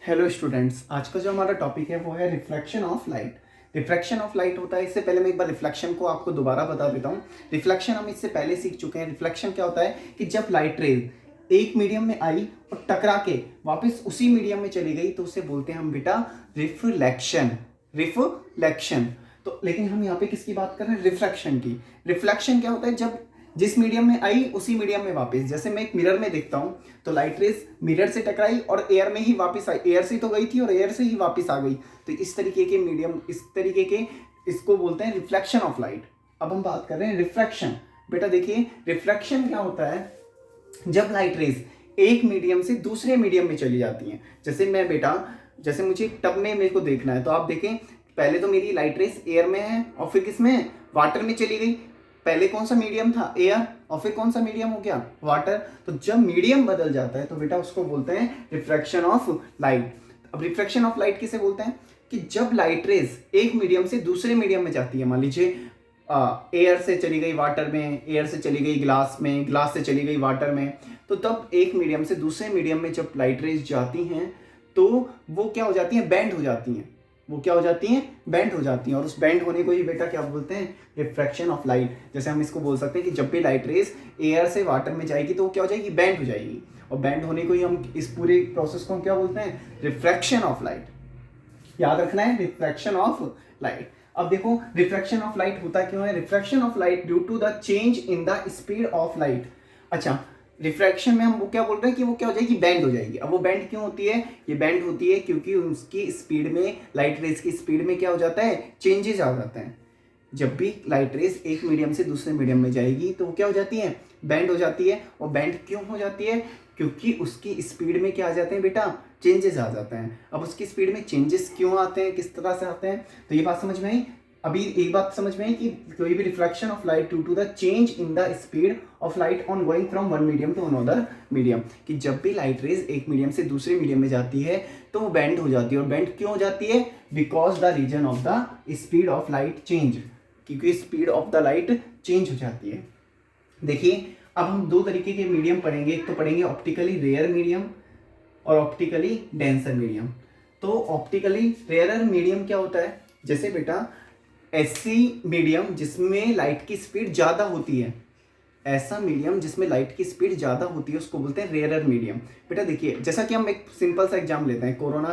Hello students, आज का जो हमारा टॉपिक है वो है reflection of light. Reflection of light होता है, इससे पहले मैं एक बार रिफ्लेक्शन को आपको दोबारा बता देता हूँ। रिफ्लेक्शन हम इससे पहले सीख चुके हैं। रिफ्लेक्शन क्या होता है कि जब लाइट रेज एक मीडियम में आई और टकरा के वापस उसी मीडियम में चली गई तो उसे बोलते हैं हम बेटा रिफ्लेक्शन। रिफ्लेक्शन। तो लेकिन हम यहाँ पे किसकी बात कर रहे हैं? रिफ्रैक्शन की। रिफ्लेक्शन क्या होता है? जब जिस मीडियम में आई उसी मीडियम में वापस, जैसे मैं एक मिरर में देखता हूँ तो लाइट रेज मिरर से टकराई और एयर में ही वापस आई, एयर से तो गई थी और एयर से ही वापस आ गई। तो इस तरीके के मीडियम, इस तरीके के, इसको बोलते हैं रिफ्लेक्शन ऑफ लाइट। अब हम बात कर रहे हैं रिफ्रैक्शन। बेटा देखिए, रिफ्लेक्शन क्या होता है? जब लाइट रेज एक मीडियम से दूसरे मीडियम में चली जाती हैं। जैसे मैं बेटा, जैसे मुझे टब में मेरे को देखना है तो आप देखें, पहले तो मेरी लाइट रेज एयर में है और फिर किस में है? वाटर में चली गई। पहले कौन सा मीडियम था? एयर, और फिर कौन सा मीडियम हो गया? वाटर। तो जब मीडियम बदल जाता है तो बेटा उसको बोलते हैं रिफ्रैक्शन ऑफ लाइट। अब रिफ्रैक्शन ऑफ लाइट किसे बोलते हैं? कि जब लाइट रेज एक मीडियम से दूसरे मीडियम में जाती है, मान लीजिए एयर से चली गई वाटर में, एयर से चली गई ग्लास में, ग्लास से चली गई वाटर में, तो तब एक मीडियम से दूसरे मीडियम में जब लाइट रेज जाती हैं तो वो क्या हो जाती हैं? बैंड हो जाती हैं। वो क्या हो जाती हैं? बैंड हो जाती हैं। और उस बैंड होने को ही बेटा क्या बोलते हैं? Refraction of light. जैसे हम इसको बोल सकते हैं कि जब भी लाइट रेज एयर से वाटर में जाएगी तो वो क्या हो जाएगी? बैंड हो जाएगी। और बैंड होने को ही हम इस पूरे प्रोसेस को हम क्या बोलते हैं? Refraction of light. याद रखना है, रिफ्रैक्शन ऑफ लाइट। अब देखो, रिफ्रैक्शन ऑफ लाइट होता क्यों है? Refraction of light due to the change in the speed of light. अच्छा, रिफ्रैक्शन में हम वो क्या बोल रहे हैं कि वो क्या हो जाएगी? बैंड हो जाएगी। अब वो बैंड क्यों होती है? ये बैंड होती है क्योंकि उसकी स्पीड में, लाइट रेज की स्पीड में क्या हो जाता है? चेंजेस आ जाते हैं। जब भी लाइट रेज एक मीडियम से दूसरे मीडियम में जाएगी तो वो क्या हो जाती है? बैंड हो जाती है। और बैंड क्यों हो जाती है? क्योंकि उसकी स्पीड में क्या आ जाते हैं बेटा? चेंजेस आ जाते हैं। अब उसकी स्पीड में चेंजेस क्यों आते हैं, किस तरह से आते हैं, तो ये बात समझ में आई। अभी एक बात समझ में आई कि कोई भी reflection of light due to the change in the speed of light on going from one medium to another medium, कि जब भी लाइट रेज एक मीडियम से दूसरे मीडियम में जाती है तो वो बैंड हो जाती है। और बैंड क्यों हो जाती है? Because the reason of the speed of light change, क्योंकि speed of the light change हो जाती है। देखिए, अब हम दो तरीके के मीडियम पढ़ेंगे। एक तो पढ़ेंगे ऑप्टिकली रेयर मीडियम और ऑप्टिकली डेंसर मीडियम। तो ऑप्टिकली रेयर मीडियम क्या होता है? जैसे बेटा ऐसी मीडियम जिसमें लाइट की स्पीड ज़्यादा होती है, ऐसा मीडियम जिसमें लाइट की स्पीड ज़्यादा होती है उसको बोलते हैं रेयर मीडियम। बेटा देखिए, जैसा कि हम एक सिंपल सा एग्जाम लेते हैं। कोरोना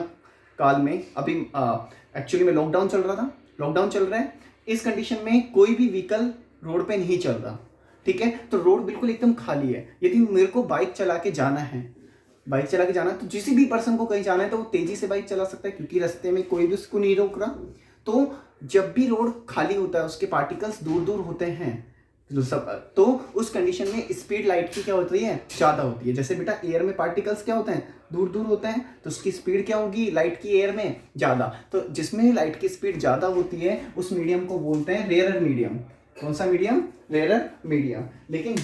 काल में अभी एक्चुअली में लॉकडाउन चल रहा था, लॉकडाउन चल रहा है। इस कंडीशन में कोई भी व्हीकल रोड पे नहीं चल रहा, ठीक है? तो रोड बिल्कुल एकदम खाली है। यदि मेरे को बाइक चला के जाना है, बाइक चला के जाना है तो किसी भी पर्सन को कहीं जाना है तो वो तेजी से बाइक चला सकता है क्योंकि रास्ते में कोई भी उसको नहीं रोक रहा। तो जब भी रोड खाली होता है उसके पार्टिकल्स दूर दूर होते हैं, तो उस कंडीशन में स्पीड लाइट की क्या होती है? ज़्यादा होती है। जैसे बेटा एयर में पार्टिकल्स क्या होते हैं? दूर दूर होते हैं, तो उसकी स्पीड क्या होगी लाइट की? एयर में ज़्यादा। तो जिसमें लाइट की स्पीड ज़्यादा होती है उस मीडियम को बोलते हैं रेयर मीडियम। कौन सा मीडियम? Rare medium. लेकिन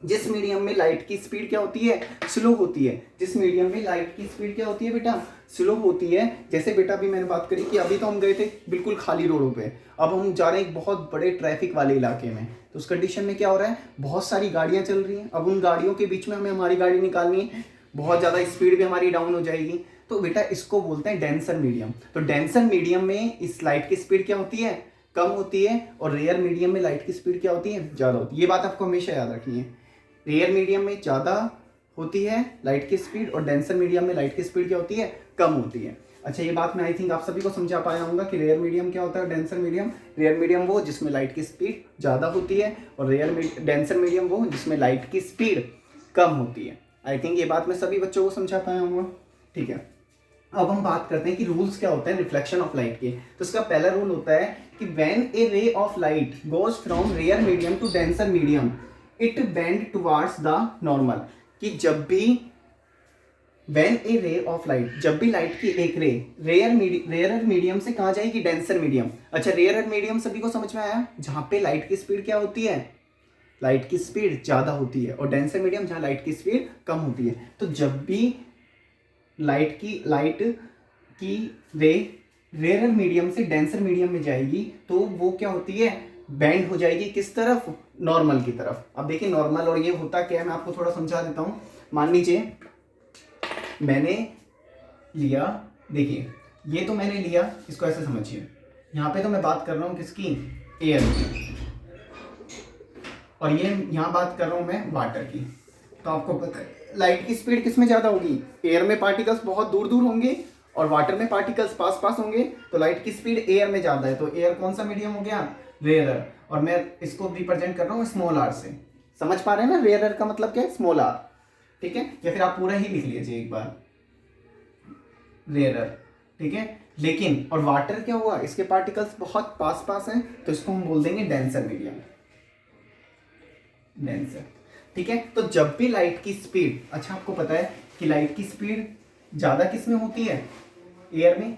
जिस मीडियम में लाइट की स्पीड क्या होती है? स्लो होती है। जिस मीडियम में लाइट की स्पीड क्या होती है बेटा? स्लो होती है। जैसे बेटा अभी मैंने बात करी कि अभी तो हम गए थे बिल्कुल खाली रोडों पे, अब हम जा रहे हैं एक बहुत बड़े ट्रैफिक वाले इलाके में। तो उस कंडीशन में क्या हो रहा है? बहुत सारी गाड़ियां चल रही हैं। अब उन गाड़ियों के बीच में हमें हमारी गाड़ी निकालनी है, बहुत ज़्यादा स्पीड भी हमारी डाउन हो जाएगी। तो बेटा इसको बोलते हैं डेंसर मीडियम। तो डेंसर मीडियम में इस लाइट की स्पीड क्या होती है? कम होती है। और रेयर मीडियम में लाइट की स्पीड क्या होती है? ज़्यादा होती है। ये बात आपको हमेशा याद रखनी है। रेयर मीडियम में ज़्यादा होती है लाइट की स्पीड और डेंसर मीडियम में लाइट की स्पीड क्या होती है? कम होती है। अच्छा, ये बात मैं आई थिंक आप सभी को समझा पाया होगा कि रेयर मीडियम क्या होता है, डेंसर मीडियम। रेयर मीडियम वो जिसमें लाइट की स्पीड ज़्यादा होती है और डेंसर मीडियम वो जिसमें लाइट की स्पीड कम होती है। आई थिंक ये बात मैं सभी बच्चों को समझा पाया हूँ, ठीक है? अब हम बात करते हैं कि रूल्स क्या होते हैं रिफ्लेक्शन ऑफ लाइट के। तो इसका पहला रूल होता है कि when a ray of light goes from rare medium to denser medium it bend towards the normal. कि जब भी when a ray of light, जब भी लाइट की एक रे रेयर मीडियम से कहाँ जाएगी? Denser medium. अच्छा, रेयर मीडियम सभी को समझ में आया? जहाँ पे लाइट की स्पीड क्या होती है? लाइट की स्पीड ज़्यादा होती है। और डेंसर मीडियम जहाँ लाइट की स्पीड कम होती है। तो जब भी लाइट की रे रेयर मीडियम से डेंसर मीडियम में जाएगी तो वो क्या होती है? बैंड हो जाएगी। किस तरफ? नॉर्मल की तरफ। अब देखिए नॉर्मल और ये होता क्या है, मैं आपको थोड़ा समझा देता हूँ। मान लीजिए मैंने लिया, देखिए ये तो मैंने लिया, इसको ऐसे समझिए, यहाँ पे तो मैं बात कर रहा हूँ किसकी, एयर की, और ये यहाँ बात कर रहा हूँ मैं वाटर की। तो आपको पता है लाइट की स्पीड किस में ज़्यादा होगी, एयर में पार्टिकल्स बहुत दूर दूर होंगे और वाटर में पार्टिकल्स पास पास होंगे, तो लाइट की स्पीड एयर में ज़्यादा है। तो एयर कौन सा मीडियम हो गया, रेयरर, और मैं इसको रिप्रेजेंट कर रहा हूँ स्मॉल आर से। समझ पा रहे हैं ना, रेयरर का मतलब क्या है, स्मॉल आर, ठीक है, या फिर आप पूरा ही लिख लीजिए एक बार, रेयरर, ठीक है। लेकिन और वाटर क्या हुआ, इसके पार्टिकल्स बहुत पास पास हैं, तो इसको हम बोल देंगे डेंसर मीडियम, डेंसर, ठीक है। तो जब भी लाइट की स्पीड, अच्छा आपको पता है कि लाइट की स्पीड ज्यादा किस में होती है, एयर में।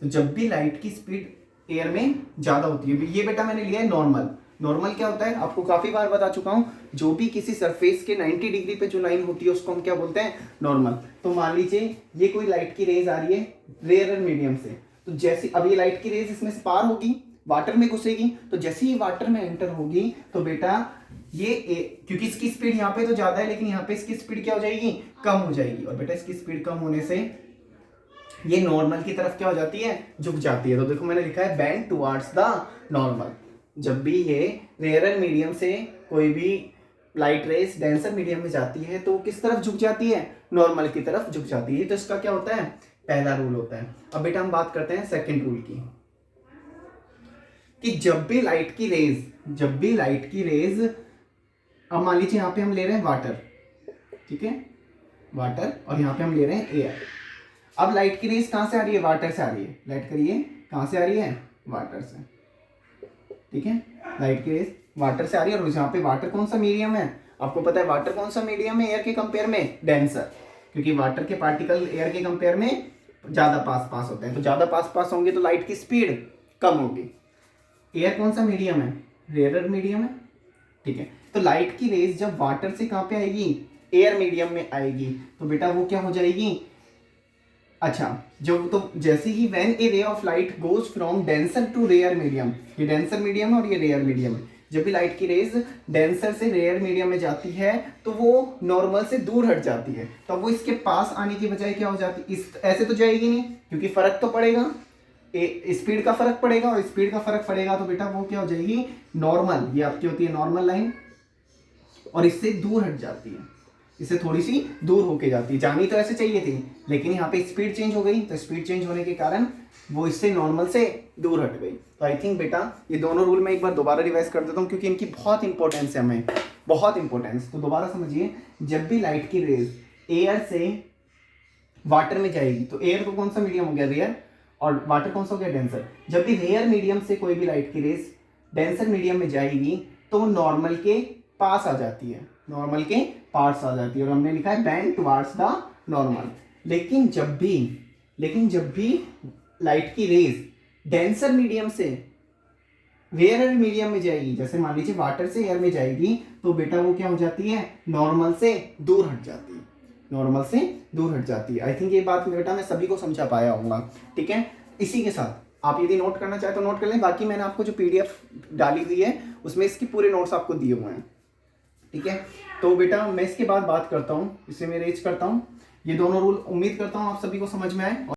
तो जब भी लाइट की स्पीड एयर में ज्यादा होती है, ये बेटा मैंने लिया है नॉर्मल। नॉर्मल क्या होता है, आपको काफी बार बता चुका हूं, जो भी किसी सरफेस के 90 डिग्री पे जो लाइन होती है उसको हम क्या बोलते हैं, नॉर्मल। तो मान लीजिए ये कोई लाइट की रेज आ रही है रेयर मीडियम से, तो जैसे अब ये लाइट की रेज इसमें से पार होगी, वाटर में घुसेगी, तो जैसे ही वाटर में एंटर होगी तो बेटा ये क्योंकि इसकी स्पीड यहाँ पे तो ज्यादा है, लेकिन यहाँ पे इसकी स्पीड क्या हो जाएगी, कम हो जाएगी, और बेटा इसकी स्पीड कम होने से ये नॉर्मल की तरफ क्या हो जाती है, झुक जाती है। तो देखो मैंने लिखा है बेंड टुवर्ड्स द नॉर्मल। जब भी ये रेयर मीडियम से कोई भी लाइट रेस डेंसर मीडियम में जाती है तो किस तरफ झुक जाती है, नॉर्मल की तरफ झुक जाती है। तो इसका क्या होता है, पहला रूल होता है। अब बेटा हम बात करते हैं सेकंड रूल की, कि जब भी लाइट की रेज, अब मान लीजिए यहाँ पे हम ले रहे हैं वाटर, ठीक है, वाटर, और यहाँ पे हम ले रहे हैं एयर। अब लाइट की रेज कहां से आ रही है, वाटर से आ रही है, लाइट करिए कहां से आ रही है, वाटर से, ठीक है, लाइट की रेज वाटर से आ रही है। और यहाँ पे वाटर कौन सा मीडियम है, आपको पता है वाटर कौन सा मीडियम है एयर के कंपेयर में, डेंसर, क्योंकि वाटर के पार्टिकल एयर के कंपेयर में ज्यादा पास पास होते हैं, तो ज्यादा पास पास होंगे तो लाइट की स्पीड कम होगी। एयर कौन सा मीडियम है, रेयरर मीडियम है, ठीक है। तो लाइट की रेज जब वाटर से कहां पे आएगी, एयर मीडियम में आएगी, तो बेटा वो क्या हो जाएगी, अच्छा जो तो जैसे ही when a ray of light goes from denser to rare medium, ये डेंसर मीडियम है और ये रेयर मीडियम है, जब भी लाइट की रेज डेंसर से रेयर मीडियम में जाती है तो वो नॉर्मल से दूर हट जाती है, तो वो इसके पास आने की बजाय क्या हो जाती है, इस ऐसे तो जाएगी नहीं, क्योंकि फर्क तो पड़ेगा, स्पीड का फर्क पड़ेगा, और स्पीड का फर्क पड़ेगा तो बेटा वो क्या हो जाएगी, नॉर्मल, ये आपकी होती है नॉर्मल लाइन, और इससे दूर हट जाती है, इससे थोड़ी सी दूर होके जाती है। जानी तो ऐसे चाहिए थी, लेकिन यहाँ पे स्पीड चेंज हो गई, तो स्पीड चेंज होने के कारण वो इससे नॉर्मल से दूर हट गई। तो आई थिंक बेटा ये दोनों रूल मैं एक बार दोबारा रिवाइज कर देता हूँ, क्योंकि इनकी बहुत इंपॉर्टेंस है, हमें बहुत इंपॉर्टेंस। तो दोबारा समझिए, जब भी लाइट की रेज एयर से वाटर में जाएगी, तो एयर को कौन सा मीडियम हो गया, रेयर, और वाटर कौन सा हो गया, डेंसर। जब भी रेयर मीडियम से कोई भी लाइट की रेज डेंसर मीडियम में जाएगी तो वो नॉर्मल के पास आ जाती है, नॉर्मल के पास आ जाती है, और हमने लिखा है बेंड टुवर्ड्स द नॉर्मल। लेकिन जब भी लाइट की रेज डेंसर मीडियम से रेयर मीडियम में जाएगी, जैसे मान लीजिए वाटर से एयर में जाएगी, तो बेटा वो क्या हो जाती है, नॉर्मल से दूर हट जाती है, नॉर्मल से दूर हट जाती है। आई थिंक ये बात बेटा मैं सभी को समझा पाया होगा, ठीक है। इसी के साथ आप यदि नोट करना चाहे तो नोट कर लें, बाकी मैंने आपको जो PDF डाली हुई है उसमें इसकी पूरे नोट्स आपको दिए हुए हैं, ठीक है। तो बेटा मैं इसके बाद बात करता हूँ, इसे मैं रेज करता हूँ, ये दोनों रूल उम्मीद करता हूँ आप सभी को समझ में आए।